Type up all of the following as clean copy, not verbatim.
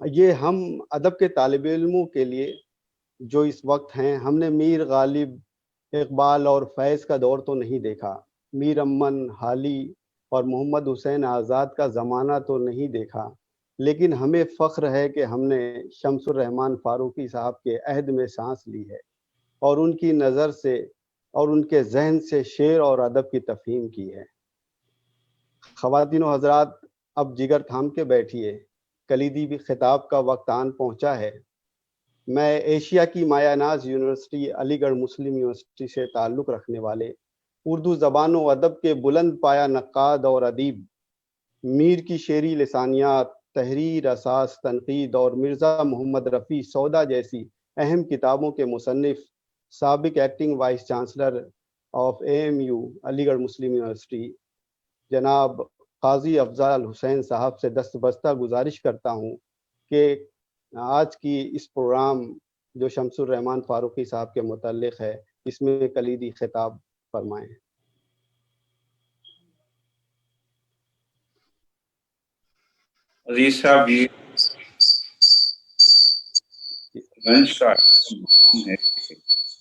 یہ ہم ادب کے طالب علموں کے لیے جو اس وقت ہیں، ہم نے میر غالب، اقبال اور فیض کا دور تو نہیں دیکھا، میر امن، حالی اور محمد حسین آزاد کا زمانہ تو نہیں دیکھا، لیکن ہمیں فخر ہے کہ ہم نے شمس الرحمن فاروقی صاحب کے عہد میں سانس لی ہے اور ان کی نظر سے اور ان کے ذہن سے شعر اور ادب کی تفہیم کی ہے۔ خواتین و حضرات، اب جگر تھام کے بیٹھیے، کلیدی بھی خطاب کا وقت آن پہنچا ہے۔ میں ایشیا کی مایا ناز یونیورسٹی، علی گڑھ مسلم یونیورسٹی سے تعلق رکھنے والے اردو زبان و ادب کے بلند پایہ نقاد اور ادیب، میر کی شعری لسانیات، تحریر، اساس، تنقید اور مرزا محمد رفیع سودا جیسی اہم کتابوں کے مصنف، سابق acting vice chancellor of AMU علی گڑھ مسلم یونیورسٹی، جناب قاضی افضال حسین صاحب سے دستبستہ گزارش کرتا ہوں کہ آج کی اس پروگرام جو شمس الرحمن فاروقی صاحب کے متعلق ہے، اس میں کلیدی خطاب فرمائیں۔ عزیز صاحب، یہ لنچ کا ہے،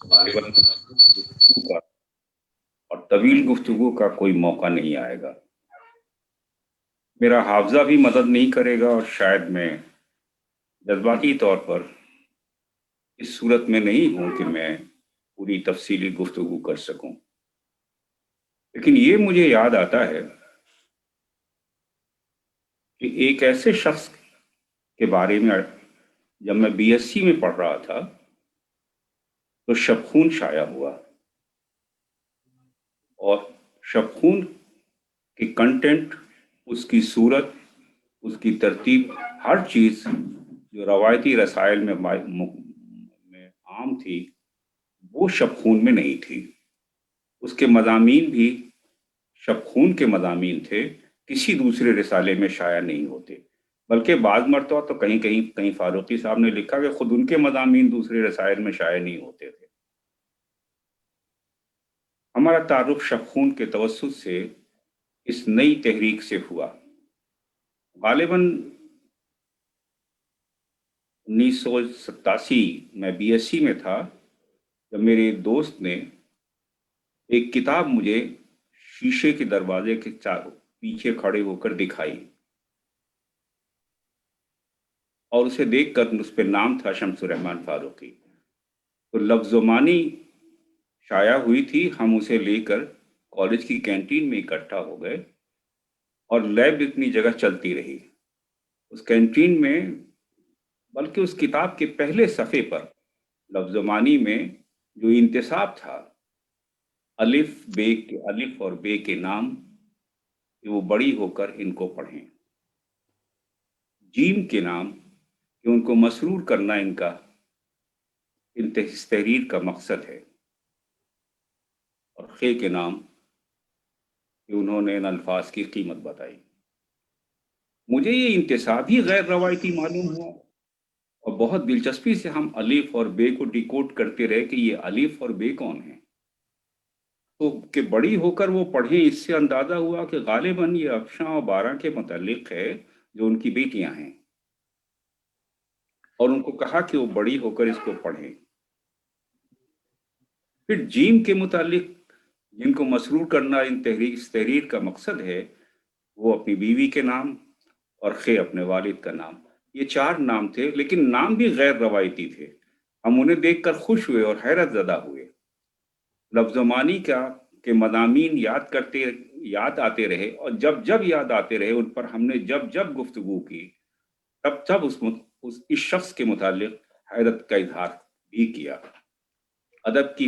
غالباً گفتگو کا اور طویل گفتگو کا کوئی موقع نہیں آئے گا۔ میرا حافظہ بھی مدد نہیں کرے گا اور شاید میں جذباتی طور پر اس صورت میں نہیں ہوں کہ میں پوری تفصیلی گفتگو کر سکوں، لیکن یہ مجھے یاد آتا ہے کہ ایک ایسے شخص کے بارے میں جب میں BSc میں پڑھ رہا تھا تو شبخون شائع ہوا، اور شبخون کی کنٹینٹ، اس کی صورت، اس کی ترتیب، ہر چیز جو روایتی رسائل میں عام تھی وہ شبخون میں نہیں تھی۔ اس کے مضامین بھی شبخون کے مضامین تھے، کسی دوسرے رسالے میں شائع نہیں ہوتے، بلکہ بعض مرتبہ تو کہیں فاروقی صاحب نے لکھا کہ خود ان کے مضامین دوسرے رسائل میں شائع نہیں ہوتے تھے۔ ہمارا تعارف شبخون کے توسط سے اس نئی تحریک سے ہوا۔ غالباً 1987 میں BSc میں تھا جب میرے دوست نے ایک کتاب مجھے شیشے کے دروازے کے پیچھے کھڑے ہو کر دکھائی، اور اسے دیکھ کر اس پہ نام تھا شمس الرحمن فاروقی۔ تو لفظ و معنی شائع ہوئی تھی، ہم اسے لے کر کالج کی کینٹین میں اکٹھا ہو گئے اور لیب اتنی جگہ چلتی رہی۔ اس کینٹین میں، بلکہ اس کتاب کے پہلے صفحے پر لفظ و معنی میں جو انتساب تھا، الف اور بے کے نام کہ وہ بڑی ہو کر ان کو پڑھیں، جیم کے نام کہ ان کو مسرور کرنا ان کا اس تحریر کا مقصد ہے، اور خے کے نام کہ انہوں نے ان الفاظ کی قیمت بتائی۔ مجھے یہ انتساب ہی غیر روایتی معلوم ہوا، اور بہت دلچسپی سے ہم الف اور بے کو ڈیکوڈ کرتے رہے کہ یہ الف اور بے کون ہیں، تو کہ بڑی ہو کر وہ پڑھیں، اس سے اندازہ ہوا کہ غالباً یہ افشاں اور بارہ کے متعلق ہے جو ان کی بیٹیاں ہیں، اور ان کو کہا کہ وہ بڑی ہو کر اس کو پڑھیں۔ پھر جیم کے متعلق جن کو مسرور کرنا اس تحریر کا مقصد ہے، وہ اپنی بیوی کے نام، اور خے اپنے والد کا نام۔ یہ 4 نام تھے، لیکن نام بھی غیر روایتی تھے۔ ہم انہیں دیکھ کر خوش ہوئے اور حیرت زدہ ہوئے۔ لفظ و معنی کا کہ مضامین یاد آتے رہے، اور جب جب یاد آتے رہے ان پر ہم نے جب گفتگو کی، تب اس شخص کے متعلق حیرت کا اظہار بھی کیا۔ ادب کی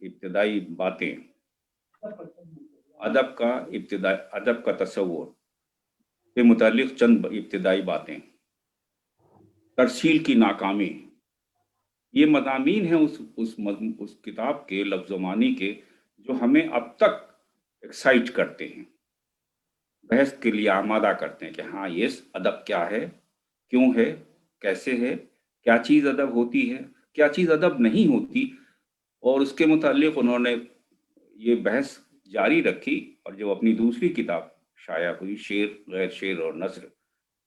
ابتدائی باتیں، ادب کا تصور کے متعلق چند ابتدائی باتیں۔ ترسیل کی ناکامی، یہ مضامین ہیں اس کتاب کے لفظ و معنی کے جو ہمیں اب تک ایکسائٹ کرتے ہیں، بحث کے لیے آمادہ کرتے ہیں کہ ہاں یہ ادب کیا ہے، کیوں ہے، کیسے ہے، کیا چیز ادب ہوتی ہے، کیا چیز ادب نہیں ہوتی، اور اس کے متعلق انہوں نے یہ بحث جاری رکھی، اور جو اپنی دوسری کتاب شائع ہوئی، شعر، غیر شعر اور نثر،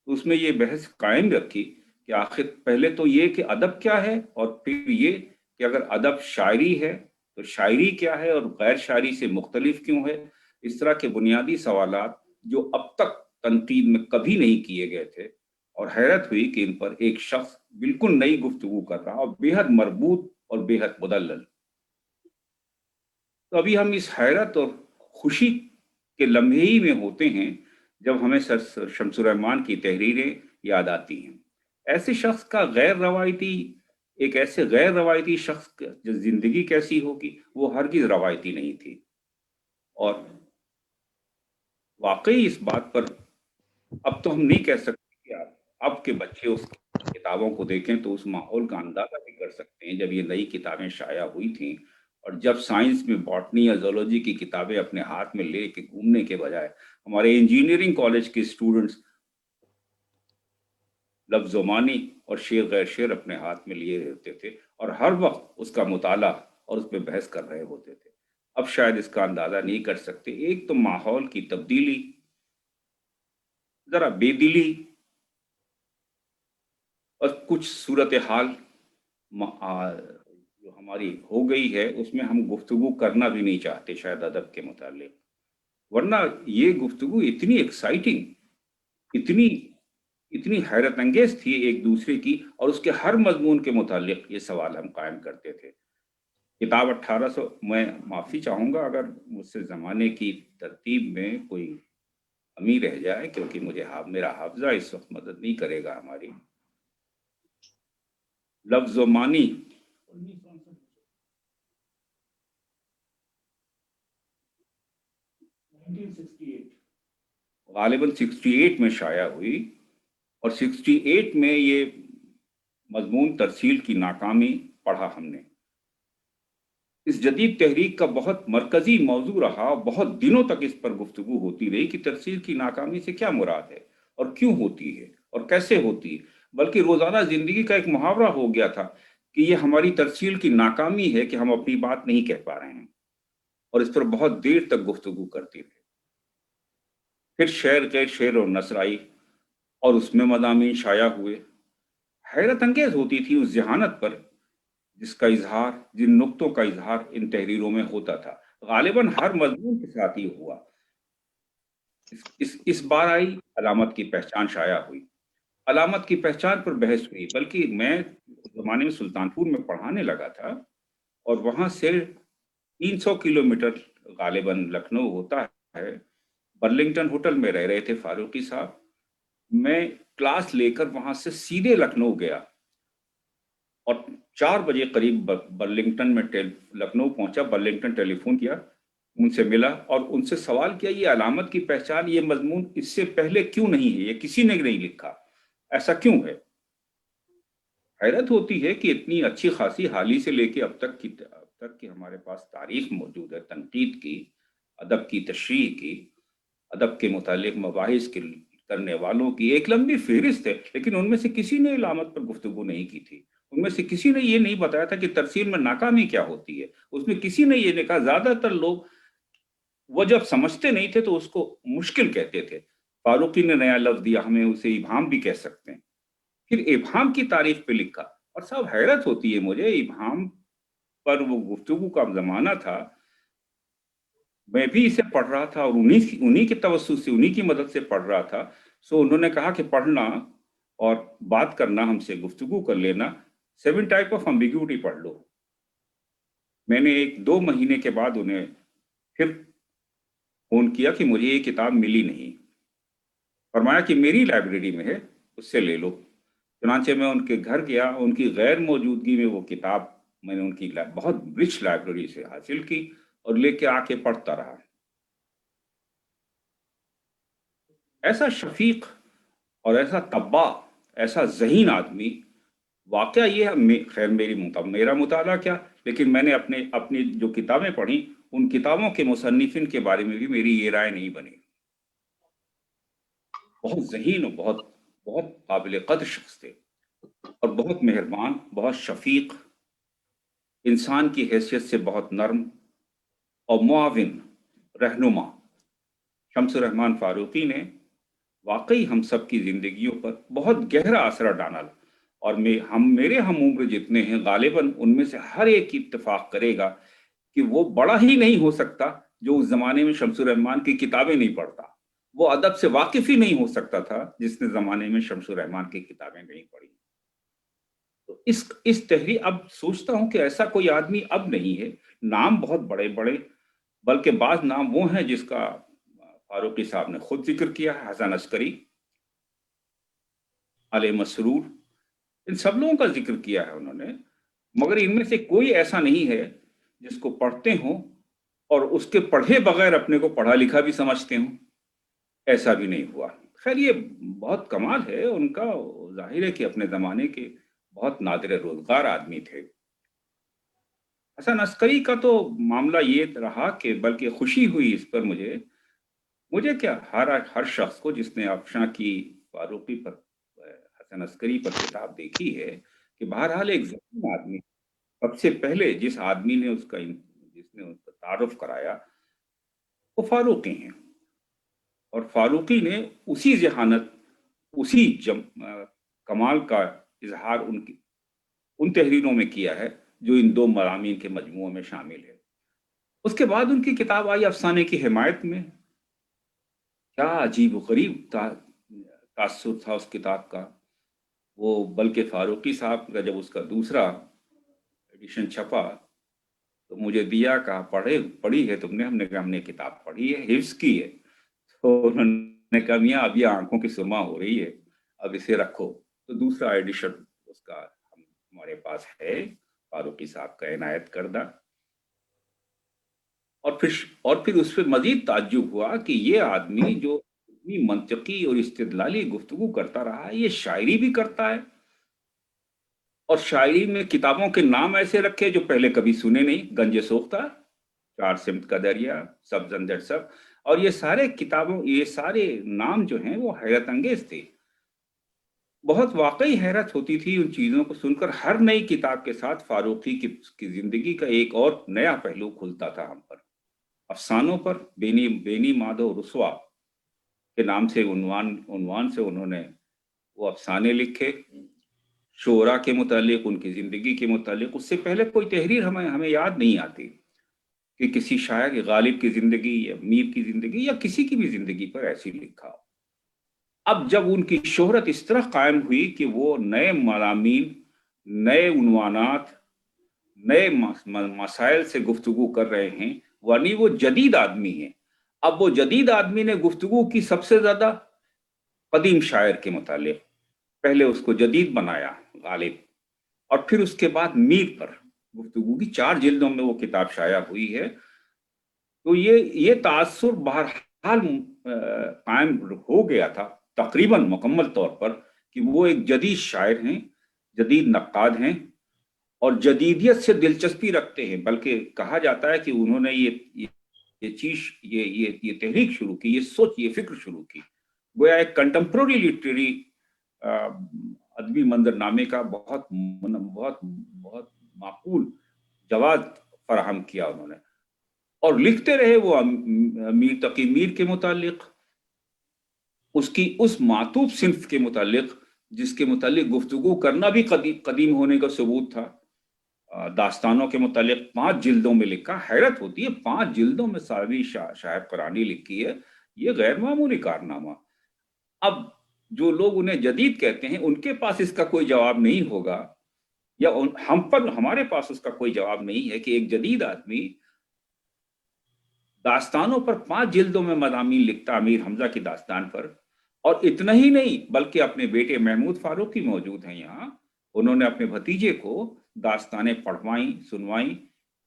تو اس میں یہ بحث قائم رکھی کہ آخر پہلے تو یہ کہ ادب کیا ہے، اور پھر یہ کہ اگر ادب شاعری ہے تو شاعری کیا ہے اور غیر شاعری سے مختلف کیوں ہے۔ اس طرح کے بنیادی سوالات جو اب تک تنقید میں کبھی نہیں کیے گئے تھے، اور حیرت ہوئی کہ ان پر ایک شخص بالکل نئی گفتگو کر رہا اور بے حد مربوط اور بے حد مدلل۔ تو ابھی ہم اس حیرت اور خوشی کے لمحے ہی میں ہوتے ہیں جب ہمیں سر شمس الرحمان کی تحریریں یاد آتی ہیں۔ ایسے شخص کا ایک ایسے غیر روایتی شخص جو زندگی کیسی ہوگی، وہ ہرگز روایتی نہیں تھی، اور واقعی اس بات پر اب تو ہم نہیں کہہ سکتے کہ اب کے بچے اس کتابوں کو دیکھیں تو اس ماحول کا اندازہ بھی کر سکتے ہیں جب یہ نئی کتابیں شائع ہوئی تھیں، اور جب سائنس میں باٹنی یا زولوجی کی کتابیں اپنے ہاتھ میں لے کے گھومنے کے بجائے ہمارے انجینئرنگ کالج کے اسٹوڈنٹس لفظ و معنی اور شعر غیر شعر اپنے ہاتھ میں لیے ہوتے تھے اور ہر وقت اس کا مطالعہ اور اس پہ بحث کر رہے ہوتے تھے۔ اب شاید اس کا اندازہ نہیں کر سکتے۔ ایک تو ماحول کی تبدیلی، ذرا بے دلی اور کچھ صورتحال جو ہماری ہو گئی ہے، اس میں ہم گفتگو کرنا بھی نہیں چاہتے شاید ادب کے متعلق، ورنہ یہ گفتگو اتنی ایکسائٹنگ، اتنی اتنی حیرت انگیز تھی ایک دوسرے کی، اور اس کے ہر مضمون کے متعلق یہ سوال ہم قائم کرتے تھے۔ کتاب 1800، میں معافی چاہوں گا اگر مجھ سے زمانے کی ترتیب میں کوئی کمی رہ جائے، کیونکہ میرا حافظہ اس وقت مدد نہیں کرے گا ہماری۔ لفظ و معنی غالباً 68 میں شائع ہوئی، اور 68 میں یہ مضمون ترسیل کی ناکامی پڑھا ہم نے۔ اس جدید تحریک کا بہت مرکزی موضوع رہا، اور بہت دنوں تک اس پر گفتگو ہوتی رہی کہ ترسیل کی ناکامی سے کیا مراد ہے، اور کیوں ہوتی ہے، اور کیسے ہوتی ہے۔ بلکہ روزانہ زندگی کا ایک محاورہ ہو گیا تھا کہ یہ ہماری ترسیل کی ناکامی ہے کہ ہم اپنی بات نہیں کہہ پا رہے ہیں، اور اس پر بہت دیر تک گفتگو کرتے تھے۔ پھر شعر غیر شعر اور نثر آئی، اور اس میں مضامین شائع ہوئے۔ حیرت انگیز ہوتی تھی اس ذہانت پر جن نقطوں کا اظہار ان تحریروں میں ہوتا تھا۔ غالباً ہر مضمون کے ساتھ ہی ہوا۔ اس بار آئی علامت کی پہچان شائع ہوئی۔ علامت کی پہچان پر بحث ہوئی، بلکہ میں زمانے میں سلطان پور میں پڑھانے لگا تھا، اور وہاں سے 300 کلومیٹر غالباً لکھنؤ ہوتا ہے۔ برلنگٹن ہوٹل میں رہ رہے تھے فاروقی صاحب۔ میں کلاس لے کر وہاں سے سیدھے لکھنؤ گیا، اور 4 بجے قریب برلنگٹن میں لکھنؤ پہنچا، برلنگٹن ٹیلی فون کیا، ان سے ملا اور ان سے سوال کیا یہ علامت کی پہچان، یہ مضمون اس سے پہلے کیوں نہیں ہے، یہ کسی نے نہیں لکھا، ایسا کیوں ہے؟ حیرت ہوتی ہے کہ اتنی اچھی خاصی حالی سے لے کے اب تک کی ہمارے پاس تاریخ موجود ہے، تنقید کی، ادب کی تشریح کی، ادب کے متعلق مباحث کرنے والوں کی ایک لمبی فہرست ہے، لیکن ان میں سے کسی نے علامت پر گفتگو نہیں کی تھی۔ ان میں سے کسی نے یہ نہیں بتایا تھا کہ ترسیل میں ناکامی کیا ہوتی ہے۔ اس میں کسی نے یہ نہیں کہا۔ زیادہ تر لوگ وہ جب سمجھتے نہیں تھے تو اس کو مشکل کہتے تھے۔ فاروقی نے نیا لفظ دیا، ہمیں اسے ابہام بھی کہہ سکتے ہیں۔ پھر ابہام کی تعریف پہ لکھا، اور صاحب حیرت ہوتی ہے مجھے، ابہام پر وہ گفتگو کا زمانہ تھا، میں بھی اسے پڑھ رہا تھا، اور انہی کے توسط سے، انہی کی مدد سے پڑھ رہا تھا۔ سو انہوں نے کہا کہ پڑھنا اور بات کرنا، ہم سے گفتگو کر لینا، 7 ٹائپ آف امبیگوٹی پڑھ لو۔ میں نے 1-2 مہینے کے بعد انہیں پھر فون کیا کہ مجھے یہ کتاب ملی نہیں۔ فرمایا کہ میری لائبریری میں ہے، اس سے لے لو۔ چنانچہ میں ان کے گھر گیا، ان کی غیر موجودگی میں وہ کتاب میں نے ان کی بہت رچ لائبریری سے حاصل کی اور لے کے آ کے پڑھتا رہا۔ ایسا شفیق اور ایسا طباع، ایسا ذہین آدمی، واقعہ یہ خیر میرا مطالعہ کیا، لیکن میں نے اپنی جو کتابیں پڑھی، ان کتابوں کے مصنفین کے بارے میں بھی میری یہ رائے نہیں بنی۔ بہت ذہین اور بہت بہت قابل قدر شخص تھے، اور بہت مہربان، بہت شفیق، انسان کی حیثیت سے بہت نرم اور معاون رہنما۔ شمس الرحمان فاروقی نے واقعی ہم سب کی زندگیوں پر بہت گہرا اثر ڈالا، اور میرے ہم عمر جتنے ہیں غالباً ان میں سے ہر ایک اتفاق کرے گا کہ وہ بڑا ہی نہیں ہو سکتا جو اس زمانے میں شمس الرحمان کی کتابیں نہیں پڑھتا، وہ ادب سے واقف ہی نہیں ہو سکتا تھا جس نے زمانے میں شمس الرحمان کی کتابیں نہیں پڑھی۔ تو اس تحریر اب سوچتا ہوں کہ ایسا کوئی آدمی اب نہیں ہے۔ نام بہت بڑے بڑے، بلکہ بعض نام وہ ہیں جس کا فاروقی صاحب نے خود ذکر کیا ہے، حسن عسکری، علی مسرور، ان سب لوگوں کا ذکر کیا ہے انہوں نے، مگر ان میں سے کوئی ایسا نہیں ہے جس کو پڑھتے ہوں اور اس کے پڑھے بغیر اپنے کو پڑھا لکھا بھی سمجھتے ہوں، ایسا بھی نہیں ہوا۔ خیر یہ بہت کمال ہے ان کا، ظاہر ہے کہ اپنے زمانے کے بہت نادر روزگار آدمی تھے۔ حسن عسکری کا تو معاملہ یہ رہا کہ بلکہ خوشی ہوئی اس پر مجھے کیا، ہر شخص کو جس نے افشاں کی فاروقی پر، حسن عسکری پر کتاب دیکھی ہے، کہ بہرحال ایک ذہین آدمی، سب سے پہلے جس آدمی نے جس نے اس کا تعارف کرایا وہ فاروقی ہیں، اور فاروقی نے اسی ذہانت، اسی کمال کا اظہار ان تحریروں میں کیا ہے جو ان دو مضامین کے مجموعوں میں شامل ہے۔ اس کے بعد ان کی کتاب آئی افسانے کی حمایت میں، کیا عجیب و غریب تاثر تھا اس کتاب کا وہ، بلکہ فاروقی صاحب کا جب اس کا دوسرا ایڈیشن چھپا تو مجھے دیا، کہا پڑھی ہے تم نے؟ ہم نے کہا ہم نے کتاب پڑھی ہے، حفظ کی ہے۔ تو انہوں نے کہا میاں اب یہ آنکھوں کی سرما ہو رہی ہے، اب اسے رکھو۔ تو دوسرا ایڈیشن اس کا ہمارے پاس ہے، فاروقی صاحب کا عنایت کردہ۔ اور پھر اس پہ مزید تعجب ہوا کہ یہ آدمی جو اتنی منطقی اور استدلالی گفتگو کرتا رہا، یہ شاعری بھی کرتا ہے، اور شاعری میں کتابوں کے نام ایسے رکھے جو پہلے کبھی سنے نہیں، گنج سوختہ، چار سمت کا دریا، سبز اندر سب، اور یہ سارے نام جو ہیں وہ حیرت انگیز تھے۔ بہت واقعی حیرت ہوتی تھی ان چیزوں کو سن کر، ہر نئی کتاب کے ساتھ فاروقی کی زندگی کا ایک اور نیا پہلو کھلتا تھا ہم پر۔ افسانوں پر بینی مادھو رسوا کے نام سے عنوان سے انہوں نے وہ افسانے لکھے، شعراء کے متعلق، ان کی زندگی کے متعلق۔ اس سے پہلے کوئی تحریر ہمیں یاد نہیں آتی کہ کسی شاعر غالب کی زندگی یا میر کی زندگی یا کسی کی بھی زندگی پر ایسی لکھا ہو۔ اب جب ان کی شہرت اس طرح قائم ہوئی کہ وہ نئے مضامین، نئے عنوانات، نئے مسائل سے گفتگو کر رہے ہیں، یعنی وہ جدید آدمی ہیں۔ اب وہ جدید آدمی نے گفتگو کی سب سے زیادہ قدیم شاعر کے متعلق، پہلے اس کو جدید بنایا غالب، اور پھر اس کے بعد میر پر گفتگو کی، 4 جلدوں میں وہ کتاب شائع ہوئی ہے۔ تو یہ تاثر بہرحال قائم ہو گیا تھا تقریباً مکمل طور پر کہ وہ ایک جدید شاعر ہیں، جدید نقاد ہیں، اور جدیدیت سے دلچسپی رکھتے ہیں۔ بلکہ کہا جاتا ہے کہ انہوں نے یہ چیز، یہ تحریک شروع کی، یہ سوچ، یہ فکر شروع کی، گویا ایک کنٹمپرری لٹریری ادبی منظر نامے کا بہت بہت بہت معقول جواز فراہم کیا انہوں نے، اور لکھتے رہے وہ میر تقی میر کے متعلق، اس کی اس معطوف صنف کے متعلق جس کے متعلق گفتگو کرنا بھی قدیم ہونے کا ثبوت تھا۔ داستانوں کے متعلق 5 جلدوں میں لکھا، حیرت ہوتی ہے 5 جلدوں میں ساروی شاہد قرآنی لکھی ہے، یہ غیر معمولی کارنامہ۔ اب جو لوگ انہیں جدید کہتے ہیں ان کے پاس اس کا کوئی جواب نہیں ہوگا، یا ہمارے پاس اس کا کوئی جواب نہیں ہے کہ ایک جدید آدمی داستانوں پر 5 جلدوں میں مضامین لکھتا، امیر حمزہ کی داستان پر، اور اتنا ہی نہیں بلکہ اپنے بیٹے محمود فاروقی موجود ہیں یہاں، انہوں نے اپنے بھتیجے کو داستانیں پڑھوائیں، سنوائیں۔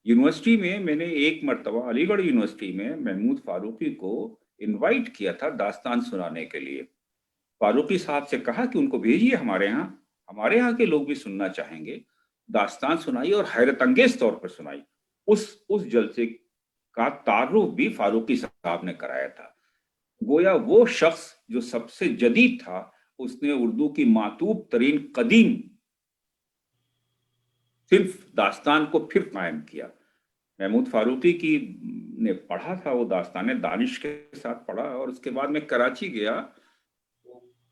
یونیورسٹی میں نے ایک مرتبہ علی گڑھ یونیورسٹی میں محمود فاروقی کو انوائٹ کیا تھا داستان سنانے کے لیے۔ فاروقی صاحب سے کہا کہ ان کو بھیجیے ہمارے ہاں کے لوگ بھی سننا چاہیں گے۔ داستان سنائی اور حیرت انگیز طور پر سنائی۔ اس جلسے کا تعارف بھی فاروقی صاحب نے کرایا تھا۔ گویا وہ شخص جو سب سے جدید تھا، اس نے اردو کی معطوب ترین قدیم صرف داستان کو پھر قائم کیا۔ محمود فاروقی کی نے پڑھا تھا وہ داستانیں، دانش کے ساتھ پڑھا، اور اس کے بعد میں کراچی گیا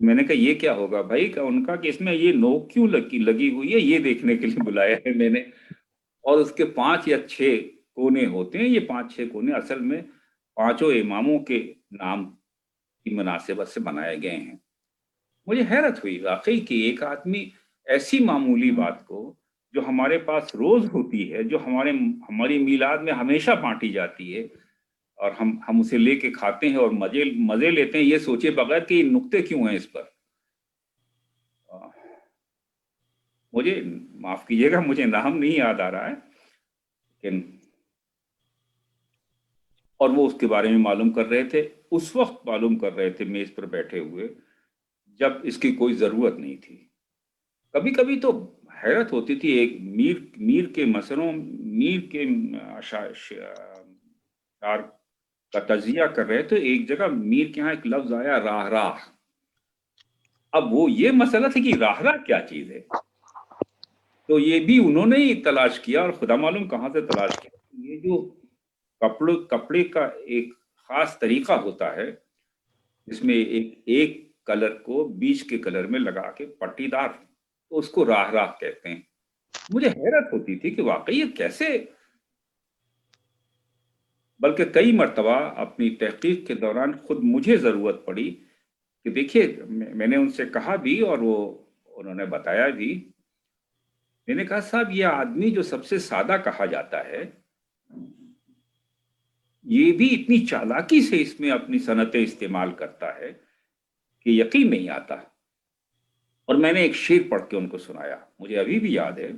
میں نے کہا یہ کیا ہوگا بھائی، کہ ان کا کہ اس میں یہ نوک کیوں لگی ہوئی ہے، یہ دیکھنے کے لیے بلایا ہے میں نے. اور اس کے 5 یا 6 کونے ہوتے ہیں. یہ 5-6 کونے اصل میں 5 اماموں کے نام کی مناسبت سے بنائے گئے ہیں. مجھے حیرت ہوئی واقعی کہ ایک آدمی ایسی معمولی بات کو جو ہمارے پاس روز ہوتی ہے، جو ہماری میلاد میں ہمیشہ بانٹی جاتی ہے، اور ہم اسے لے کے کھاتے ہیں اور مزے لیتے ہیں، یہ سوچے بغیر کہ یہ نقطے کیوں ہیں اس پر. مجھے معاف کیجیے گا، مجھے نام نہیں یاد آ رہا ہے، لیکن اور وہ اس کے بارے میں معلوم کر رہے تھے. اس وقت معلوم کر رہے تھے میز پر بیٹھے ہوئے جب اس کی کوئی ضرورت نہیں تھی. کبھی کبھی تو حیرت ہوتی تھی. ایک میر کے مسروں، میر کے شعر کا تجزیہ کر رہے تھے. ایک جگہ میر کے ہاں ایک لفظ آیا، راہ راہ. اب وہ یہ مسئلہ تھا کہ راہ راہ کیا چیز ہے، تو یہ بھی انہوں نے ہی تلاش کیا، اور خدا معلوم کہاں سے تلاش کیا. یہ جو کپڑے کا ایک خاص طریقہ ہوتا ہے، جس میں ایک کلر کو بیچ کے کلر میں لگا کے پٹی دار، تو اس کو راہ راہ کہتے ہیں. مجھے حیرت ہوتی تھی کہ واقعی یہ کیسے. بلکہ کئی مرتبہ اپنی تحقیق کے دوران خود مجھے ضرورت پڑی کہ دیکھیے، میں نے ان سے کہا بھی اور انہوں نے بتایا بھی. میں نے کہا صاحب، یہ آدمی جو سب سے سادہ کہا جاتا ہے، یہ بھی اتنی چالاکی سے اس میں اپنی صنعتیں استعمال کرتا ہے کہ یقین نہیں آتا. اور میں نے ایک شعر پڑھ کے ان کو سنایا، مجھے ابھی بھی یاد ہے.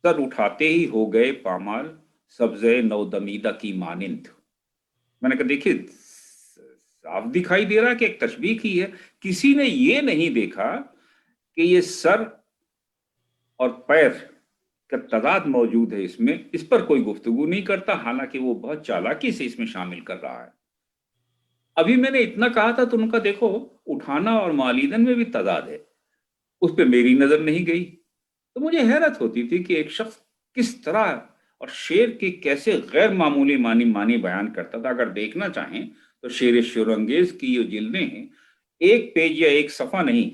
سر اٹھاتے ہی ہو گئے پامال، سبزے نو دمیدہ کی مانند. میں نے کہا دیکھیے، صاف دکھائی دے رہا کہ ایک تشبیہ کی ہے. کسی نے یہ نہیں دیکھا کہ یہ سر اور پیر کا تضاد موجود ہے اس میں، اس پر کوئی گفتگو نہیں کرتا، حالانکہ وہ بہت چالاکی سے اس میں شامل کر رہا ہے. ابھی میں نے اتنا کہا تھا تو ان کا دیکھو، اٹھانا اور مالیدن میں بھی تضاد ہے، اس پہ میری نظر نہیں گئی. تو مجھے حیرت ہوتی تھی کہ ایک شخص کس طرح اور شعر کے کیسے غیر معمولی معنی بیان کرتا تھا. اگر دیکھنا چاہیں تو شعر شورانگیز کی یہ جلدیں ہیں، ایک پیج یا ایک صفحہ نہیں،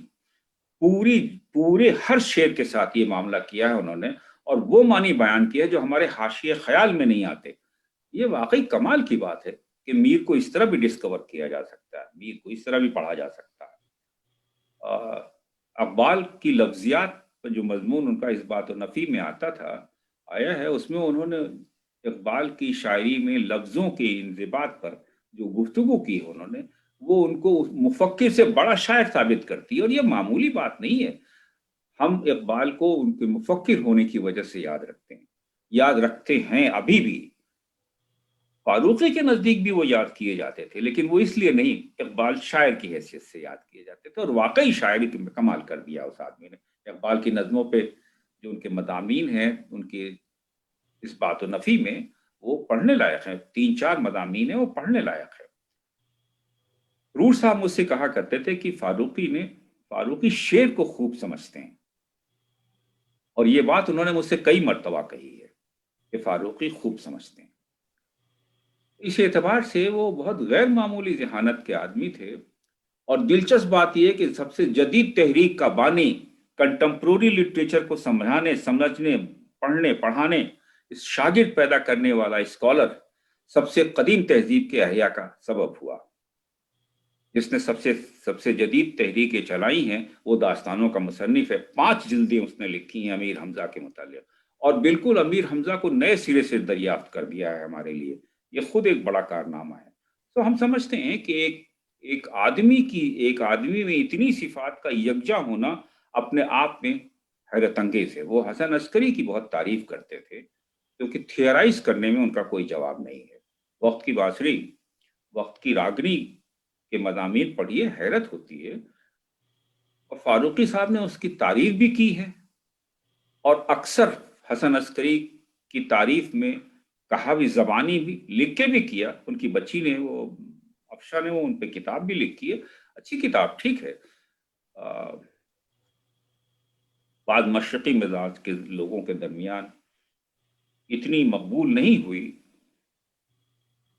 پورے ہر شعر کے ساتھ یہ معاملہ کیا ہے انہوں نے، اور وہ معنی بیان کیا جو ہمارے حاشیے خیال میں نہیں آتے. یہ واقعی کمال کی بات ہے کہ میر کو اس طرح بھی ڈسکور کیا جا سکتا ہے، میر کو اس طرح بھی پڑھا جا سکتا ہے. اقبال کی لفظیات پر جو مضمون ان کا اس بات و نفی میں آیا ہے، اس میں انہوں نے اقبال کی شاعری میں لفظوں کے انضباط پر جو گفتگو کی ہے انہوں نے، وہ ان کو مفکر سے بڑا شاعر ثابت کرتی ہے. اور یہ معمولی بات نہیں ہے. ہم اقبال کو ان کے مفکر ہونے کی وجہ سے یاد رکھتے ہیں ابھی بھی. فاروقی کے نزدیک بھی وہ یاد کیے جاتے تھے، لیکن وہ اس لیے نہیں، اقبال شاعر کی حیثیت سے یاد کیے جاتے تھے. اور واقعی شاعری میں کمال کر دیا اس آدمی نے. اقبال کی نظموں پہ جو ان کے مضامین ہیں، ان کے اس بات و نفی میں، وہ پڑھنے لائق ہیں. 3-4 مضامین ہیں، وہ پڑھنے لائق ہے. رور صاحب مجھ سے کہا کرتے تھے کہ فاروقی شعر کو خوب سمجھتے ہیں، اور یہ بات انہوں نے مجھ سے کئی مرتبہ کہی ہے کہ فاروقی خوب سمجھتے ہیں. اس اعتبار سے وہ بہت غیر معمولی ذہانت کے آدمی تھے. اور دلچسپ بات یہ کہ سب سے جدید تحریک کا بانی، کنٹمپروری لٹریچر کو سمجھنے، پڑھنے، پڑھانے، اس شاگرد پیدا کرنے والا اسکالر سب سے قدیم تہذیب کے احیاء کا سبب ہوا. جس نے سب سے جدید تحریکیں چلائی ہیں، وہ داستانوں کا مصنف ہے. 5 جلدیں اس نے لکھی ہیں امیر حمزہ کے متعلق، اور بالکل امیر حمزہ کو نئے سرے سے دریافت کر دیا ہے ہمارے لیے. یہ خود ایک بڑا کارنامہ ہے. تو ہم سمجھتے ہیں کہ ایک آدمی میں اتنی صفات کا یکجا ہونا اپنے آپ میں حیرت انگیز ہے. وہ حسن عسکری کی بہت تعریف کرتے تھے، کیونکہ تھیورائز کرنے میں ان کا کوئی جواب نہیں ہے. وقت کی باسری، وقت کی راگنی کے مضامین پڑھیے، حیرت ہوتی ہے. اور فاروقی صاحب نے اس کی تعریف بھی کی ہے، اور اکثر حسن عسکری کی تعریف میں کہاوی زبانی بھی لکھ کے بھی کیا. ان کی بچی نے، وہ افشا نے، وہ ان پہ کتاب بھی لکھی ہے. اچھی کتاب، ٹھیک ہے. بعض مشرقی مزاج کے لوگوں کے درمیان اتنی مقبول نہیں ہوئی.